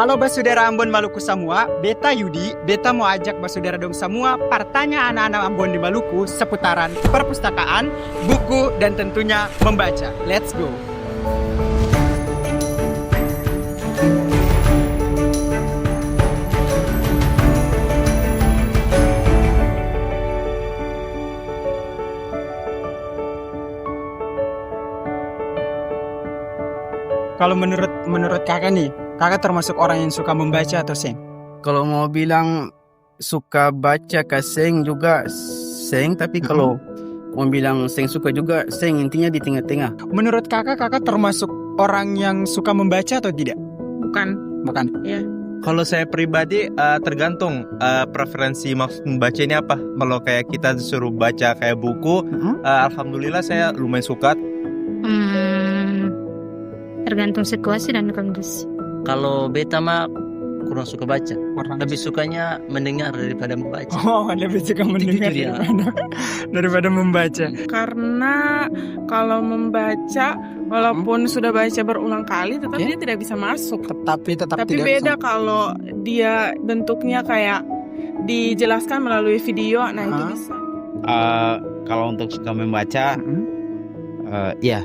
Halo Basudara Ambon Maluku Samua, Beta Yudi, Beta mau ajak Basudara dong semua pertanyaan anak-anak Ambon di Maluku seputaran perpustakaan, buku, dan tentunya membaca. Let's go! Kalau menurut kakak nih, kakak termasuk orang yang suka membaca atau seng? Kalau mau bilang suka baca ke seng juga seng, tapi kalau mau bilang seng suka juga seng, intinya di tengah-tengah. Menurut kakak termasuk orang yang suka membaca atau tidak? Bukan. Iya. Kalau saya pribadi tergantung preferensi maksud membaca ini apa. Kalau kayak kita disuruh baca kayak buku, alhamdulillah saya lumayan suka. Tergantung situasi dan kondisi. Kalau beta mah kurang suka baca. Lebih sukanya mendengar daripada membaca. Oh, lebih suka mendengar Jujur ya. daripada membaca. Karena kalau membaca, walaupun sudah baca berulang kali, tetap dia tidak bisa masuk. Tapi Tapi tidak beda bisa. kalau dia bentuknya kayak dijelaskan melalui video, nah itu bisa. Kalau untuk suka membaca, iya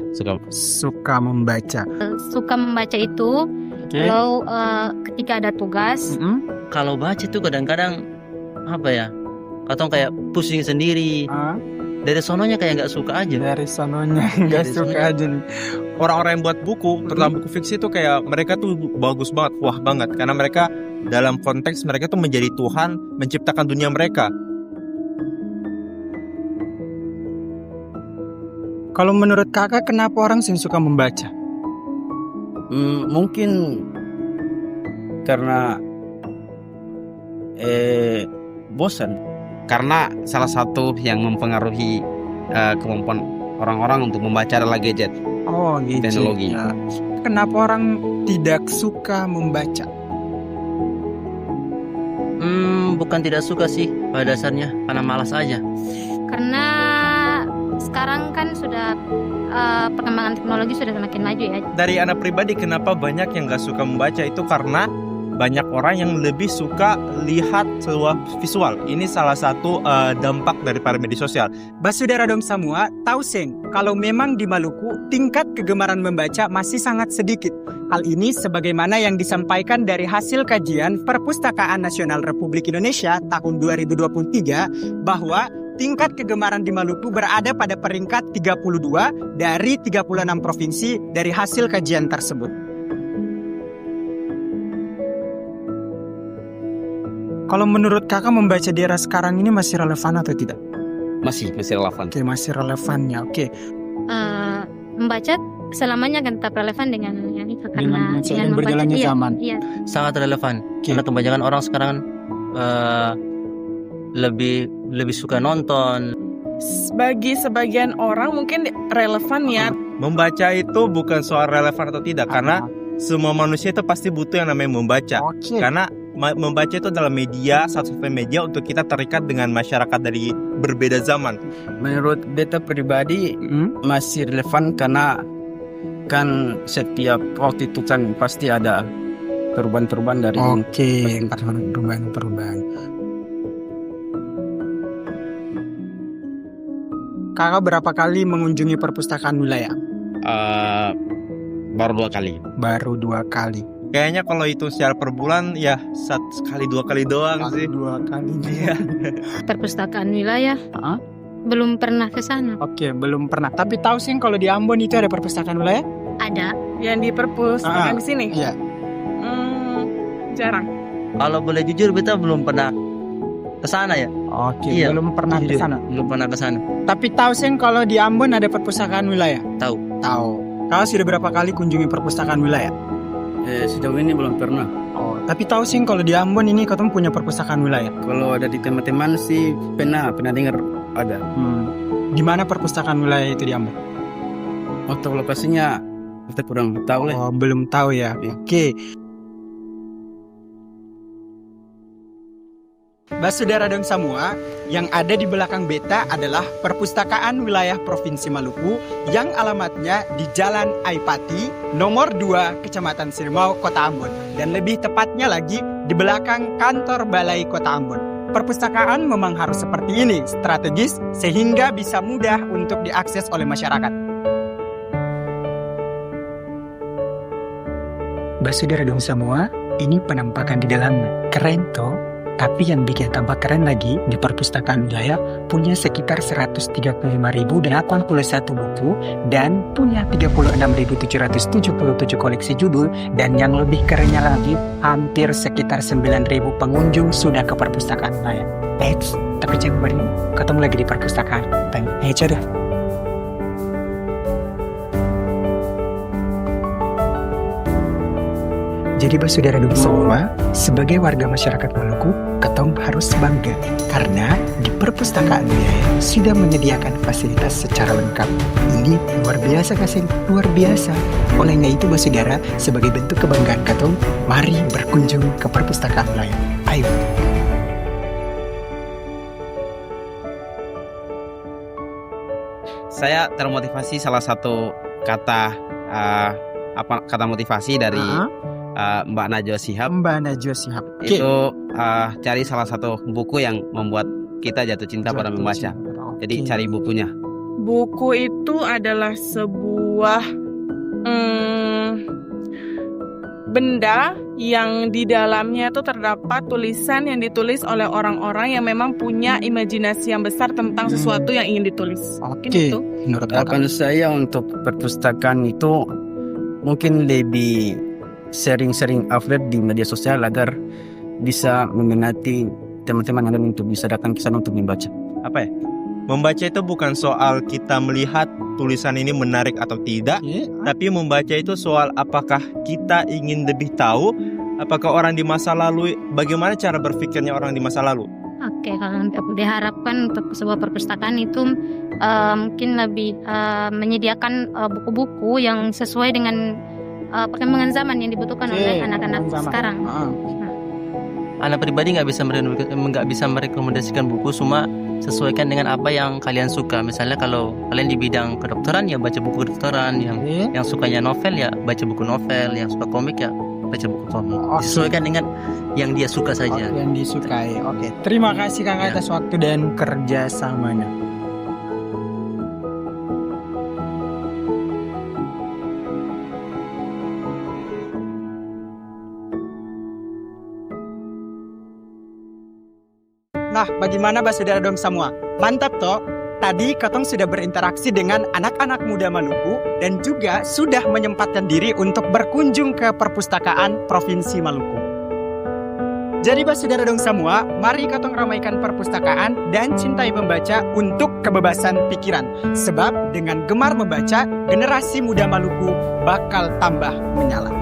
Suka membaca. Suka membaca itu kalau ketika ada tugas. Kalau baca tuh kadang-kadang apa ya? Katong kayak pusing sendiri. Dari sononya kayak nggak suka aja. Dari sononya nggak Dari suka sononya. aja nih. Orang-orang yang buat buku, terutama buku fiksi tuh kayak mereka tuh bagus banget, wah banget. Karena mereka dalam konteks mereka tuh menjadi Tuhan menciptakan dunia mereka. Kalau menurut kakak, kenapa orang sih suka membaca? mungkin karena bosan. Karena salah satu yang mempengaruhi kemampuan orang-orang untuk membaca adalah gadget. Oh gitu. Teknologi. Ya. Kenapa orang tidak suka membaca? Bukan tidak suka sih pada dasarnya, karena malas aja. Karena sekarang kan sudah perkembangan teknologi sudah semakin maju ya. Dari anak pribadi, kenapa banyak yang gak suka membaca itu karena banyak orang yang lebih suka lihat sebuah visual. Ini salah satu dampak daripada media sosial. Basudara dom semua, tahu seng, kalau memang di Maluku tingkat kegemaran membaca masih sangat sedikit. Hal ini sebagaimana yang disampaikan dari hasil kajian Perpustakaan Nasional Republik Indonesia tahun 2023 bahwa tingkat kegemaran di Maluku berada pada peringkat 32 dari 36 provinsi dari hasil kajian tersebut. Kalau menurut kakak membaca di era sekarang ini masih relevan atau tidak? Masih relevan. Oke, masih relevan ya. Oke. Membaca selamanya akan tetap relevan dengan yang itu karena Dengan berjalannya zaman. Iya. Sangat relevan. Karena kebanyakan orang sekarang lebih suka nonton. Bagi sebagian orang mungkin relevan ya. Membaca itu bukan soal relevan atau tidak, karena semua manusia itu pasti butuh yang namanya membaca. Oke. Karena membaca itu adalah media, satu-satunya media untuk kita terikat dengan masyarakat dari berbeda zaman. Menurut beta pribadi masih relevan karena kan setiap waktu itu kan pasti ada perubahan-perubahan dari perubahan. Kakak berapa kali mengunjungi perpustakaan wilayah? baru 2 kali. Baru 2 kali. Kayaknya kalau itu secara per bulan ya sekali 2 kali doang sih. 2 kali. Iya. Perpustakaan wilayah belum pernah ke sana. Oke, belum pernah. Tapi tahu sih kalau di Ambon itu ada perpustakaan wilayah? Ada. Yang di perpustakaan di sini. Iya. Jarang. Kalau boleh jujur, beta belum pernah ke sana ya. Oke, Iya, belum pernah ke Jujur, sana. Belum pernah ke sana. Tapi tahu sih kalau di Ambon ada perpustakaan wilayah? Tahu. Tahu. Kakak sudah berapa kali kunjungi perpustakaan wilayah? Sejauh ini belum pernah. Oh, tapi tahu sih kalau di Ambon ini ketemu punya perpustakaan wilayah. Kalau ada di teman-teman sih pernah dengar ada. Di mana perpustakaan wilayah itu di Ambon? Untuk lokasinya kita kurang tahu lah. Oh, belum tahu ya. Oke. Basudara dong semua, yang ada di belakang beta adalah Perpustakaan Wilayah Provinsi Maluku yang alamatnya di Jalan Aipati, nomor 2, Kecamatan Sirimau, Kota Ambon. Dan lebih tepatnya lagi di belakang kantor Balai Kota Ambon. Perpustakaan memang harus seperti ini, strategis sehingga bisa mudah untuk diakses oleh masyarakat. Basudara dong semua, ini penampakan di dalamnya. Keren toh? Tapi yang bikin tambah keren lagi, di perpustakaan wilayah punya sekitar 135.081 buku dan punya 36.777 koleksi judul, dan yang lebih kerennya lagi, hampir sekitar 9.000 pengunjung sudah ke perpustakaan wilayah. Eits, tapi jangan beri, ketemu lagi di perpustakaan. Coba. Jadi basudara dulu semua, sebagai warga masyarakat Maluku, ketong harus bangga karena di perpustakaan wilayah sudah menyediakan fasilitas secara lengkap. Ini luar biasa kasih, luar biasa. Olehnya itu basudara, sebagai bentuk kebanggaan ketong, mari berkunjung ke perpustakaan wilayah. Ayo. Saya termotivasi salah satu kata kata motivasi dari Mbak Najwa Shihab. Mbak Najwa Shihab. Itu cari salah satu buku yang membuat kita jatuh cinta pada membaca. Jadi cari bukunya. Buku itu adalah sebuah benda yang di dalamnya itu terdapat tulisan yang ditulis oleh orang-orang yang memang punya imajinasi yang besar tentang sesuatu yang ingin ditulis. Oke. Gitu. Menurut Harapan saya untuk perpustakaan itu mungkin lebih sering-sering upload di media sosial agar bisa meminati teman-teman yang lain untuk bisa datang ke sana untuk membaca. Apa ya? Membaca itu bukan soal kita melihat tulisan ini menarik atau tidak, tapi membaca itu soal apakah kita ingin lebih tahu, apakah orang di masa lalu, bagaimana cara berpikirnya orang di masa lalu. Oke, kalau diharapkan untuk sebuah perpustakaan itu mungkin lebih menyediakan buku-buku yang sesuai dengan perkembangan zaman yang dibutuhkan oleh anak-anak sekarang. Anak pribadi nggak bisa merekomendasikan buku, cuma sesuaikan dengan apa yang kalian suka. Misalnya kalau kalian di bidang kedokteran ya baca buku kedokteran, yang sukanya novel ya baca buku novel, yang suka komik ya baca buku komik. Sesuaikan dengan yang dia suka saja. Yang disukai. Oke. Terima kasih Kakak atas waktu dan kerjasamanya. Nah, bagaimana basudara dong semua? Mantap toh? Tadi Katong sudah berinteraksi dengan anak-anak muda Maluku dan juga sudah menyempatkan diri untuk berkunjung ke perpustakaan Provinsi Maluku. Jadi basudara dong semua, mari Katong ramaikan perpustakaan dan cintai membaca untuk kebebasan pikiran. Sebab dengan gemar membaca, generasi muda Maluku bakal tambah menyala.